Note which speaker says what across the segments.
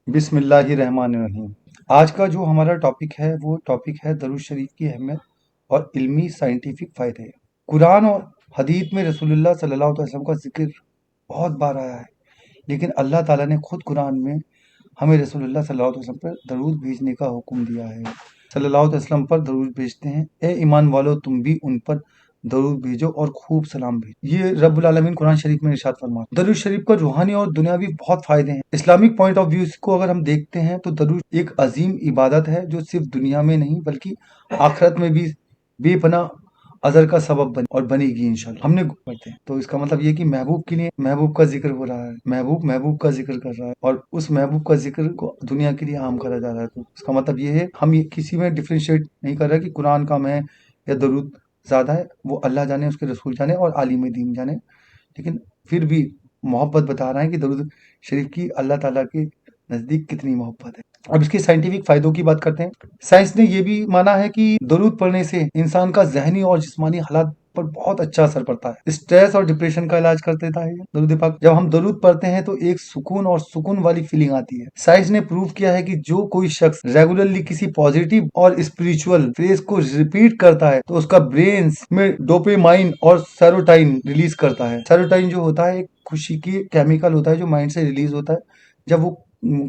Speaker 1: बिस्मिल्लाहिर्रहमानिर्रहीम। आज का जो हमारा टॉपिक है वो टॉपिक है दरूद शरीफ की अहमियत और इल्मी साइंटिफिक फ़ायदे। कुरान और हदीस में रसूलुल्लाह सल्लल्लाहु अलैहि वसल्लम का ज़िक्र बहुत बार आया है, लेकिन अल्लाह ताला ने खुद कुरान में हमें रसूलुल्लाह सल्लल्लाहु अलैहि वसल्लम पर दरूद भेजने का हुक्म दिया है। सल्लल्लाहु अलैहि वसल्लम पर दरूद भेजते हैं, ए ईमान वालों तुम भी उन पर दरूद भेजो और खूब सलाम भेजो। ये रब्बुल आलमीन कुरान शरीफ में इरशाद फरमाते हैं। दरूद शरीफ का रूहानी और दुनियावी बहुत फायदे हैं। इस्लामिक पॉइंट ऑफ व्यू को अगर हम देखते हैं तो दरूद एक अजीम इबादत है जो सिर्फ दुनिया में नहीं बल्कि आखिरत में भी बेपनाह अजर का सबब बनी और बनेगी इंशाल्लाह। हमने पढ़ते हैं तो इसका मतलब ये कि महबूब के लिए महबूब का जिक्र हो रहा है, महबूब महबूब का जिक्र कर रहा है और उस महबूब का जिक्र को दुनिया के लिए आम करा जा रहा है। तो इसका मतलब ये है हम ये किसी में डिफ्रेंशिएट नहीं कर रहे कि कुरान कम है या दरूद ज़्यादा है, वो अल्लाह जाने, उसके रसूल जाने और आलिम दीन जाने। लेकिन फिर भी मोहब्बत बता रहा है कि दरूद शरीफ की अल्लाह ताला के नज़दीक कितनी मोहब्बत है। अब इसके साइंटिफिक फ़ायदों की बात करते हैं। साइंस ने ये भी माना है कि दरूद पढ़ने से इंसान का ज़हनी और जिस्मानी हालात पर बहुत अच्छा असर पड़ता है। स्ट्रेस और डिप्रेशन का इलाज कर देता है ये दरूद पाक। जब हम दरूद पढ़ते हैं तो एक सुकून वाली फीलिंग आती है। साइंस ने प्रूव किया है कि जो कोई शख्स रेगुलरली किसी पॉजिटिव और स्पिरिचुअल फ्रेज को रिपीट करता है तो उसका ब्रेन में डोपामाइन और सेरोटोनिन रिलीज करता है। सेरोटोनिन जो होता है एक खुशी की केमिकल होता है जो माइंड से रिलीज होता है। जब वो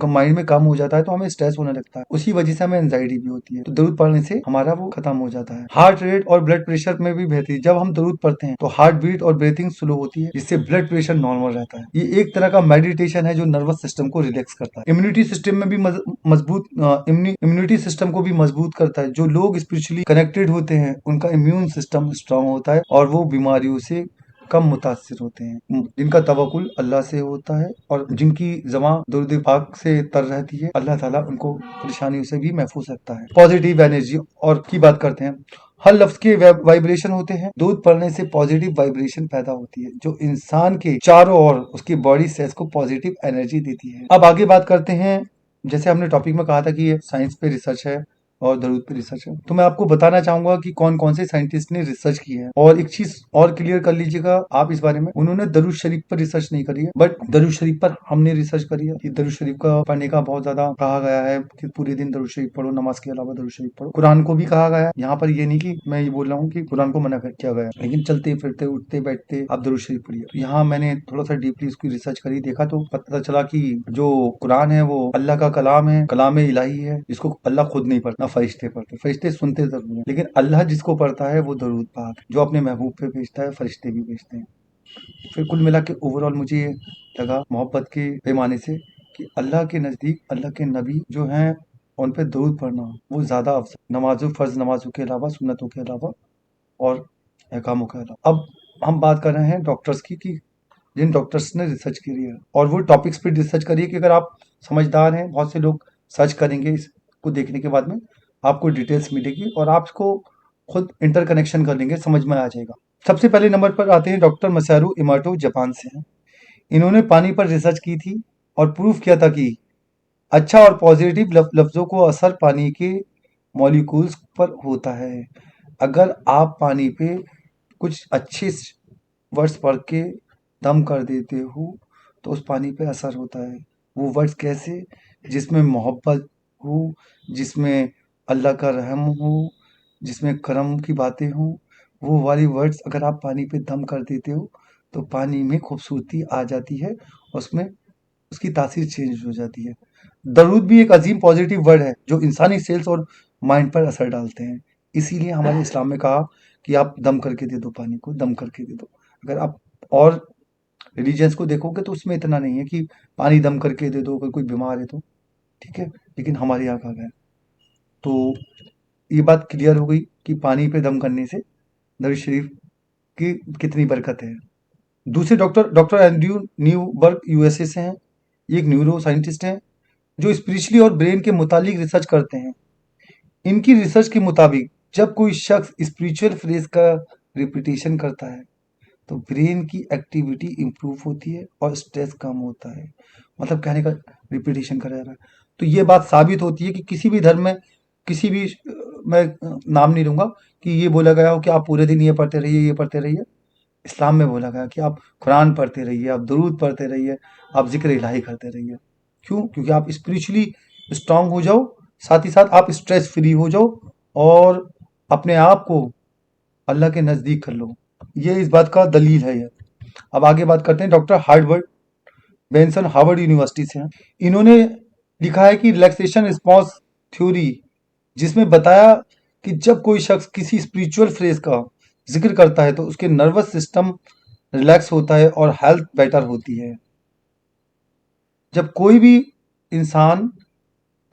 Speaker 1: माइंड में कम हो जाता है तो हमें स्ट्रेस होने लगता है, उसी वजह से हमें एंजाइटी भी होती है। तो दरूद पढ़ने से हमारा वो खत्म हो जाता है। हार्ट रेट और ब्लड प्रेशर में भी बेहतरी। जब हम दरूद पढ़ते हैं तो हार्ट बीट और ब्रीथिंग स्लो होती है जिससे ब्लड प्रेशर नॉर्मल रहता है। ये एक तरह का मेडिटेशन है जो नर्वस सिस्टम को रिलैक्स करता है। इम्यूनिटी सिस्टम में भी मजबूत इम्यूनिटी सिस्टम को भी मजबूत करता है। जो लोग स्पिरिचुअली कनेक्टेड होते हैं उनका इम्यून सिस्टम स्ट्रांग होता है और वो बीमारियों से कम मुतासिर होते हैं। जिनका तवक्कुल अल्लाह से होता है और जिनकी ज़बां दुरूद पाक से तर रहती है, अल्लाह ताला उनको परेशानियों से भी महफूज रखता है। पॉजिटिव एनर्जी और की बात करते हैं। हर लफ्ज के वाइब्रेशन होते हैं। दूध पढ़ने से पॉजिटिव वाइब्रेशन पैदा होती है जो इंसान के चारों ओर उसकी बॉडी सेल्स को पॉजिटिव एनर्जी देती है। अब आगे बात करते हैं। जैसे हमने टॉपिक में कहा था कि ये साइंस पे रिसर्च है और दरूद पे रिसर्च है, तो मैं आपको बताना चाहूंगा कि कौन कौन से साइंटिस्ट ने रिसर्च की है। और एक चीज और क्लियर कर लीजिएगा आप इस बारे में, उन्होंने दरूद शरीफ पर रिसर्च नहीं करी है बट दरूद शरीफ पर हमने रिसर्च करी है कि दरूद शरीफ का पढ़ने का बहुत ज्यादा कहा गया है कि पूरे दिन दरूद शरीफ पढ़ो, नमाज के अलावा दरूद शरीफ पढ़ो। कुरान को भी कहा गया है। यहाँ पर ये नहीं कि मैं ये बोल रहा हूँ कि कुरान को मना किया गया है, लेकिन चलते फिरते उठते बैठते आप दरूद शरीफ पढ़िए। तो यहाँ मैंने थोड़ा सा डीपली इसकी रिसर्च करी, देखा तो पता चला कि जो कुरान है वो अल्लाह का कलाम है, कलाम इलाही है। इसको अल्लाह खुद नहीं पढ़ता, फरिश्ते पढ़ते। फरिश्ते सुनते जरूर हैं लेकिन अल्लाह जिसको पढ़ता है वो दरूद पाक जो अपने महबूब पे भेजता है, फरिश्ते भी भेजते हैं। फिर कुल मिला के ओवरऑल मुझे ये लगा मोहब्बत के पैमाने से कि अल्लाह के नज़दीक अल्लाह के नबी जो हैं उन पे दरूद पढ़ना वो ज़्यादा अफजल, नमाजों फ़र्ज नमाजों के अलावा, सुन्नतों के अलावा और अहकामों के अलावा। अब हम बात कर रहे हैं डॉक्टर्स की कि जिन डॉक्टर्स ने रिसर्च करी है और वो टॉपिक्स पे रिसर्च करी है कि अगर आप समझदार हैं, बहुत से लोग सर्च करेंगे इसको देखने के बाद में आपको डिटेल्स मिलेगी और आप इसको खुद इंटरकनेक्शन कर लेंगे, समझ में आ जाएगा। सबसे पहले नंबर पर आते हैं डॉक्टर मसारू इमाटो, जापान से हैं। इन्होंने पानी पर रिसर्च की थी और प्रूव किया था कि अच्छा और पॉजिटिव लफ्ज़ों को असर पानी के मॉलिक्यूल्स पर होता है। अगर आप पानी पे कुछ अच्छे वर्ड्स पढ़ के दम कर देते हो तो उस पानी पे असर होता है। वो वर्ड्स कैसे? जिसमें मोहब्बत हो, जिसमें अल्लाह का रहम हो, जिसमें करम की बातें हों, वो वाली वर्ड्स अगर आप पानी पे दम कर देते हो तो पानी में खूबसूरती आ जाती है, उसमें उसकी तासीर चेंज हो जाती है। दरूद भी एक अजीम पॉजिटिव वर्ड है जो इंसानी सेल्स और माइंड पर असर डालते हैं। इसीलिए हमारे इस्लाम में कहा कि आप दम करके दे दो, पानी को दम करके दे दो। अगर आप और रिलीजन्स को देखोगे तो उसमें इतना नहीं है कि पानी दम करके दे दो अगर कोई बीमार है तो, ठीक है, लेकिन हमारे यहाँ कहा गया है। तो ये बात क्लियर हो गई कि पानी पे दम करने से दरूद शरीफ की कितनी बरकत है। दूसरे doctor doctor Andrew Newberg USA से हैं। ये एक न्यूरो साइंटिस्ट हैं जो स्पिरिचुअली और ब्रेन के मुतालिक रिसर्च करते हैं। इनकी रिसर्च के मुताबिक जब कोई शख्स स्पिरिचुअल फ्रेज का रिपीटेशन करता है तो ब्रेन की एक्टिविटी इम्प्रूव होती है और स्ट्रेस कम होता है। मतलब कहने का रिपीटेशन करा जा रहा है। तो ये बात साबित होती है कि किसी भी धर्म में किसी भी मैं नाम नहीं लूँगा कि ये बोला गया हो कि आप पूरे दिन ये पढ़ते रहिए, ये पढ़ते रहिए। इस्लाम में बोला गया कि आप कुरान पढ़ते रहिए, आप दुरूद पढ़ते रहिए, आप ज़िक्र इलाही करते रहिए। क्यों? क्योंकि आप स्पिरिचुअली स्ट्रांग हो जाओ, साथ ही साथ आप स्ट्रेस फ्री हो जाओ और अपने आप को अल्लाह के नज़दीक कर लो। ये इस बात का दलील है ये। अब आगे बात करते हैं, doctor Harvard Benson Harvard university से हैं। इन्होंने लिखा है कि रिलैक्सेशन रिस्पॉन्स थ्योरी, जिसमें बताया कि जब कोई शख्स किसी स्पिरिचुअल फ्रेज का जिक्र करता है तो उसके नर्वस सिस्टम रिलैक्स होता है और हेल्थ बेटर होती है। जब कोई भी इंसान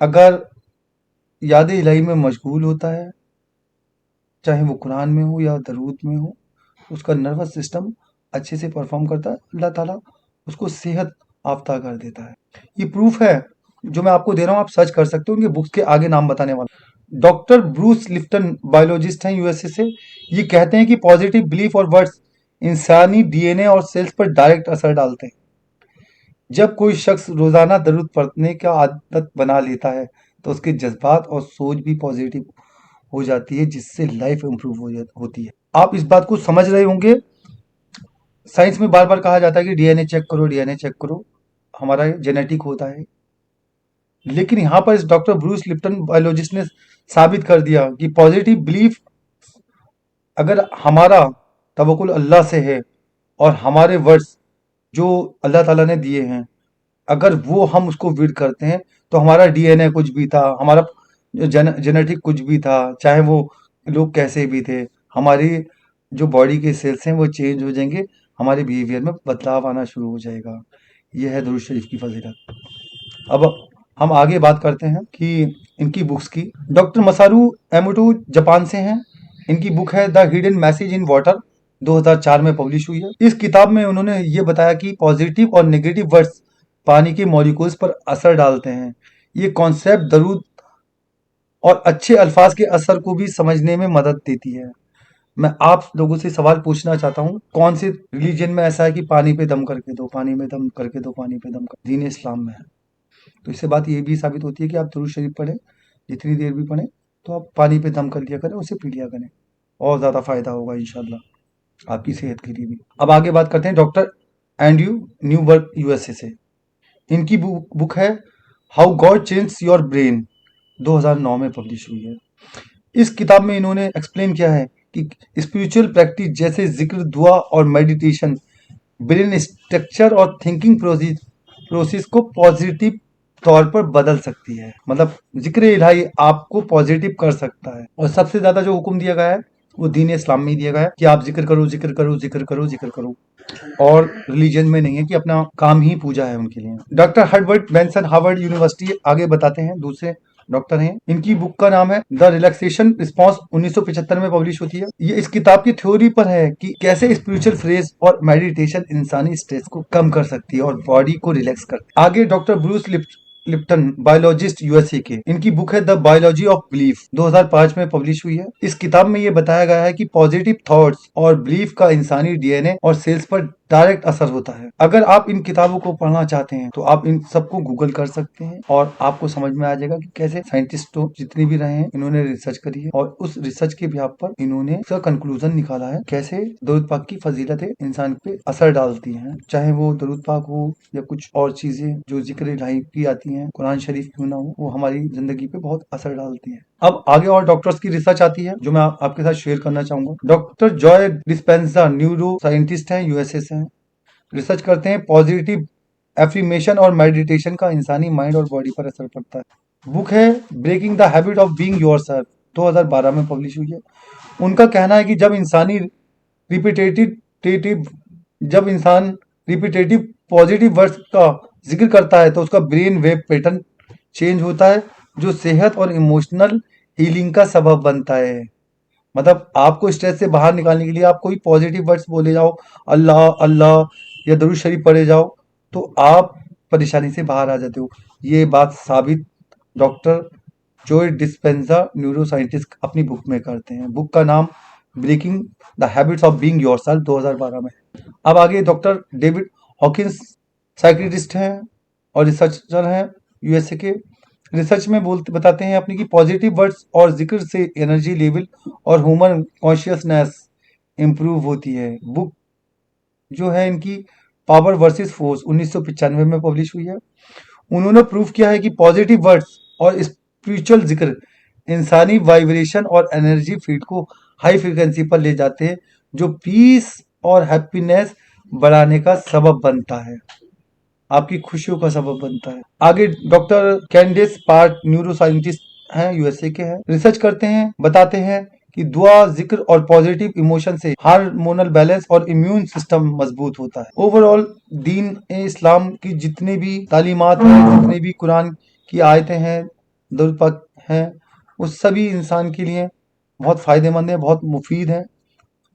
Speaker 1: अगर याद इलाही में मशगूल होता है, चाहे वो कुरान में हो या दरूद में हो, उसका नर्वस सिस्टम अच्छे से परफॉर्म करता है, अल्लाह ताला उसको सेहत याफ्ता कर देता है। ये प्रूफ है जो मैं आपको दे रहा हूँ, आप सर्च कर सकते हो, उनके बुक्स के आगे नाम बताने वाला। डॉक्टर ब्रूस लिप्टन बायोलॉजिस्ट हैं यूएसए से। ये कहते हैं कि पॉजिटिव बिलीफ और वर्ड्स इंसानी डीएनए और सेल्स पर डायरेक्ट असर डालते हैं। जब कोई शख्स रोजाना दरूद पढ़ने का आदत बना लेता है तो उसके जज्बात और सोच भी पॉजिटिव हो जाती है, जिससे लाइफ इंप्रूव होती है। आप इस बात को समझ रहे होंगे। साइंस में बार बार कहा जाता है कि डीएनए चेक करो, डीएनए चेक करो, हमारा जेनेटिक होता है। लेकिन यहाँ पर इस डॉक्टर ब्रूस लिप्टन बायोलॉजिस्ट ने साबित कर दिया कि पॉजिटिव बिलीफ, अगर हमारा तवक्कुल अल्लाह से है और हमारे वर्ड्स जो अल्लाह ताला ने दिए हैं, अगर वो हम उसको वीड करते हैं तो हमारा डीएनए कुछ भी था, हमारा जेनेटिक कुछ भी था, चाहे वो लोग कैसे भी थे, हमारी जो बॉडी के सेल्स हैं वो चेंज हो जाएंगे, हमारे बिहेवियर में बदलाव आना शुरू हो जाएगा। यह है दुरूद शरीफ की फजीलत। अब हम आगे बात करते हैं कि इनकी बुक्स की। डॉक्टर मसारू एमोटो जापान से हैं। इनकी बुक है the hidden message in water, 2004 में पब्लिश हुई है। इस किताब में उन्होंने ये बताया कि पॉजिटिव और नेगेटिव वर्ड्स पानी के मॉलिक्यूल्स पर असर डालते हैं। ये कॉन्सेप्ट दरूद और अच्छे अल्फाज के असर को भी समझने में मदद देती है। मैं आप लोगों से सवाल पूछना चाहता हूँ, कौन से रिलीजन में ऐसा है कि पानी पे दम करके दो, पानी में दम करके दो, पानी पे दम कर? दीन इस्लाम में है। तो इससे बात ये भी साबित होती है कि आप दुरूद शरीफ पढ़ें, जितनी देर भी पढ़ें, तो आप पानी पे दम कर लिया करें, उसे पी लिया करें, और ज़्यादा फायदा होगा इंशाल्लाह आपकी सेहत के लिए भी। अब आगे बात करते हैं डॉक्टर एंड्रयू न्यूबर्ग यूएसए से। इनकी बुक है how God change your brain, 2009 में पब्लिश हुई है। इस किताब में इन्होंने एक्सप्लेन किया है कि स्पिरिचुअल प्रैक्टिस जैसे जिक्र, दुआ और मेडिटेशन ब्रेन स्ट्रक्चर और थिंकिंग प्रोसेस को पॉजिटिव तौर पर बदल सकती है। मतलब जिक्र इलाही आपको पॉजिटिव कर सकता है। और सबसे ज्यादा जो हुक्म दिया गया है वो दीन इस्लाम में ही दिया गया है कि आप जिक्र करो, जिक्र करो, जिक्र करो, जिक्र करो, और रिलीजन में नहीं है कि अपना काम ही पूजा है उनके लिए। Doctor Herbert Benson Harvard university आगे बताते हैं, दूसरे डॉक्टर हैं। इनकी बुक का नाम है द रिलैक्सेशन रिस्पॉन्स, 1975 में पब्लिश होती है। ये इस किताब की थ्योरी पर है कि कैसे स्पिरिचुअल फ्रेज और मेडिटेशन इंसानी स्ट्रेस को कम कर सकती है और बॉडी को रिलैक्स करती है। आगे doctor Bruce Lipton biologist USA के, इनकी बुक है द बायोलॉजी ऑफ बिलीफ, 2005 में पब्लिश हुई है। इस किताब में ये बताया गया है कि पॉजिटिव थॉट्स और बिलीफ का इंसानी डीएनए और सेल्स पर डायरेक्ट असर होता है। अगर आप इन किताबों को पढ़ना चाहते हैं तो आप इन सबको गूगल कर सकते हैं और आपको समझ में आ जाएगा कि कैसे साइंटिस्ट जितने भी रहे हैं इन्होंने रिसर्च करी है और उस रिसर्च के बिहाफ पर इन्होंने इसका कंक्लूजन निकाला है, कैसे दरूद पाक की फजीलतें इंसान पे असर डालती हैं, चाहे वो दरूद पाक हो या कुछ और चीजें जो जिक्र इलाही की आती हैं, कुरान शरीफ क्यों ना हो, वो हमारी जिंदगी पे बहुत असर डालती हैं। अब आगे और डॉक्टर्स की रिसर्च आती है जो मैं आपके साथ शेयर करना चाहूंगा। Doctor Joy Dispenza neuro scientist हैं, यूएसए से हैं। रिसर्च करते हैं पॉजिटिव एफर्मेशन और मेडिटेशन का इंसानी माइंड और बॉडी पर असर पड़ता है। बुक है breaking the habit of being yourself, 2012 में पब्लिश हुई है। उनका कहना है कि रिपीटेटिव जब इंसान रिपीटेटिव पॉजिटिव वर्ड्स का जिक्र करता है तो उसका ब्रेन वेव पैटर्न चेंज होता है, जो सेहत और इमोशनल हीलिंग का सबब बनता है। मतलब आपको स्ट्रेस से बाहर निकालने के लिए आप कोई पॉजिटिव वर्ड्स बोले जाओ, अल्लाह अल्लाह या दरूद शरीफ पढ़े जाओ, तो आप परेशानी से बाहर आ जाते हो। ये बात साबित doctor Joe Dispenza neuro scientist अपनी बुक में करते हैं। बुक का नाम breaking the habits of being yourself, 2012 में। अब आगे डॉक्टर डेविड हॉकिंस साइकियाट्रिस्ट हैं और रिसर्चर हैं यूएसए के। रिसर्च में बताते हैं अपनी कि पॉजिटिव वर्ड्स और जिक्र से एनर्जी लेवल और ह्यूमन कॉन्शियसनेस इंप्रूव होती है। बुक जो है इनकी पावर वर्सेस फोर्स, 1995 में पब्लिश हुई है। उन्होंने प्रूव किया है कि पॉजिटिव वर्ड्स और स्पिरिचुअल जिक्र इंसानी वाइब्रेशन और एनर्जी फील्ड को हाई फ्रीक्वेंसी पर ले जाते हैं, जो पीस और हैप्पीनेस बढ़ाने का सबब बनता है, आपकी खुशियों का सबब बनता है। आगे डॉक्टर कैंडिस पार्ट न्यूरो साइंटिस्ट हैं, यूएसए के हैं, रिसर्च करते हैं, बताते हैं कि दुआ, जिक्र और पॉजिटिव इमोशन से हार्मोनल बैलेंस और इम्यून सिस्टम मजबूत होता है। ओवरऑल दीन ए इस्लाम की जितनी भी तालीमात हैं, जितनी भी कुरान की आयतें हैं, दरूद पाक हैं, वो सभी इंसान के लिए बहुत फायदेमंद है, बहुत मुफीद है।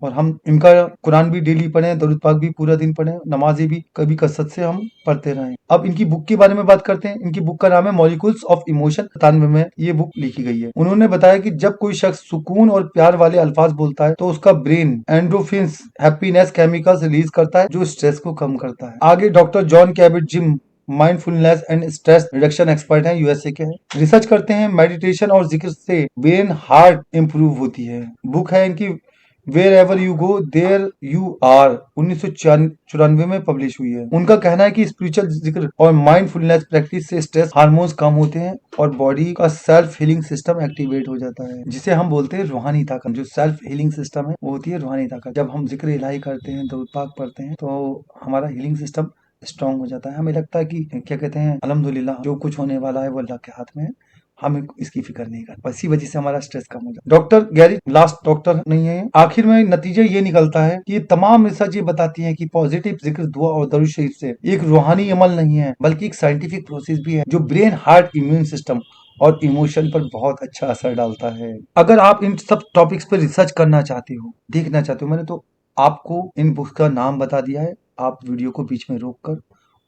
Speaker 1: और हम इनका कुरान भी डेली पढ़ें, दरूद पाक भी पूरा दिन पढ़ें, नमाजें भी कभी कसरत से हम पढ़ते रहें। अब इनकी बुक के बारे में बात करते हैं। इनकी बुक का नाम है मॉलिक्यूल्स ऑफ इमोशन, 97 में ये बुक लिखी गई है। उन्होंने बताया कि जब कोई शख्स सुकून और प्यार वाले अल्फाज बोलता है तो उसका brain endorphins, happiness chemicals release करता है, जो स्ट्रेस को कम करता है। आगे doctor Jon Kabat Zinn mindfulness and stress reduction expert हैं, यूएसए के हैं, रिसर्च करते हैं मेडिटेशन और जिक्र से ब्रेन हार्ट इंप्रूव होती है। बुक है इनकी wherever you go there you are, 1994 में पब्लिश हुई है। उनका कहना है कि स्पिरिचुअल जिक्र और माइंडफुलनेस प्रैक्टिस से स्ट्रेस हार्मोन्स कम होते हैं और बॉडी का सेल्फ हीलिंग सिस्टम एक्टिवेट हो जाता है, जिसे हम बोलते हैं रूहानी ताकत। जो सेल्फ हीलिंग सिस्टम है वो होती है रूहानी ताकत। जब हम जिक्र इलाही करते हैं, दरूद पाक पढ़ते हैं, तो हमारा हीलिंग सिस्टम स्ट्रांग हो जाता है। हमें लगता है कि क्या कहते हैं, अल्हम्दुलिल्लाह, जो कुछ होने वाला है वो अल्लाह के हाथ में है, हमें इसकी फिक्र नहीं करता। इसी वजह से हमारा स्ट्रेस कम हो जाता है। डॉक्टर गैरी लास्ट डॉक्टर नहीं है। आखिर में नतीजा ये निकलता है कि ये तमाम रिसर्च ये बताती है कि पॉजिटिव जिक्र, दुआ और दरूद शरीफ से एक रूहानी अमल नहीं है, बल्कि एक साइंटिफिक प्रोसेस भी है, जो ब्रेन, हार्ट, इम्यून सिस्टम और इमोशन पर बहुत अच्छा असर डालता है। अगर आप इन सब टॉपिक्स पर रिसर्च करना चाहते हो, देखना चाहते हो, मैंने तो आपको इन बुक्स का नाम बता दिया है। आप वीडियो को बीच में रोककर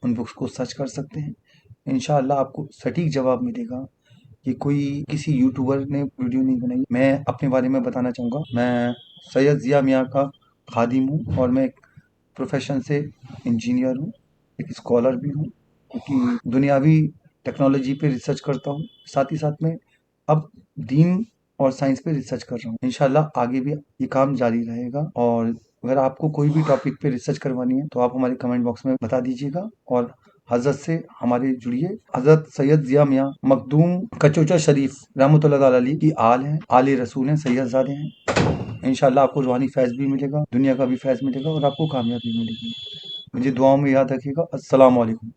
Speaker 1: उन बुक्स को सर्च कर सकते हैं। इंशाअल्लाह आपको सटीक जवाब मिलेगा। ये कोई किसी यूट्यूबर ने वीडियो नहीं बनाई। मैं अपने बारे में बताना चाहूँगा। मैं सैयद ज़िया मियाँ का खादिम हूँ और मैं एक प्रोफेशन से इंजीनियर हूँ, एक स्कॉलर भी हूँ, क्योंकि दुनियावी टेक्नोलॉजी पे रिसर्च करता हूँ। साथ ही साथ में अब दीन और साइंस पे रिसर्च कर रहा हूँ। इंशाल्लाह आगे भी ये काम जारी रहेगा। और अगर आपको कोई भी टॉपिक पे रिसर्च करवानी है तो आप हमारे कमेंट बॉक्स में बता दीजिएगा और हजरत से हमारे जुड़िए। हजरत सैयद ज़िया मियाँ मखदूम कचोचा शरीफ रहमतुल्लाह अलैहि की आल हैं, आले रसूल हैं, सैयदजादे हैं। इंशाल्लाह आपको रूहानी फैज़ भी मिलेगा, दुनिया का भी फैज़ मिलेगा और आपको कामयाबी मिलेगी। मुझे दुआओं में याद रखिएगा। अस्सलाम वालेकुम।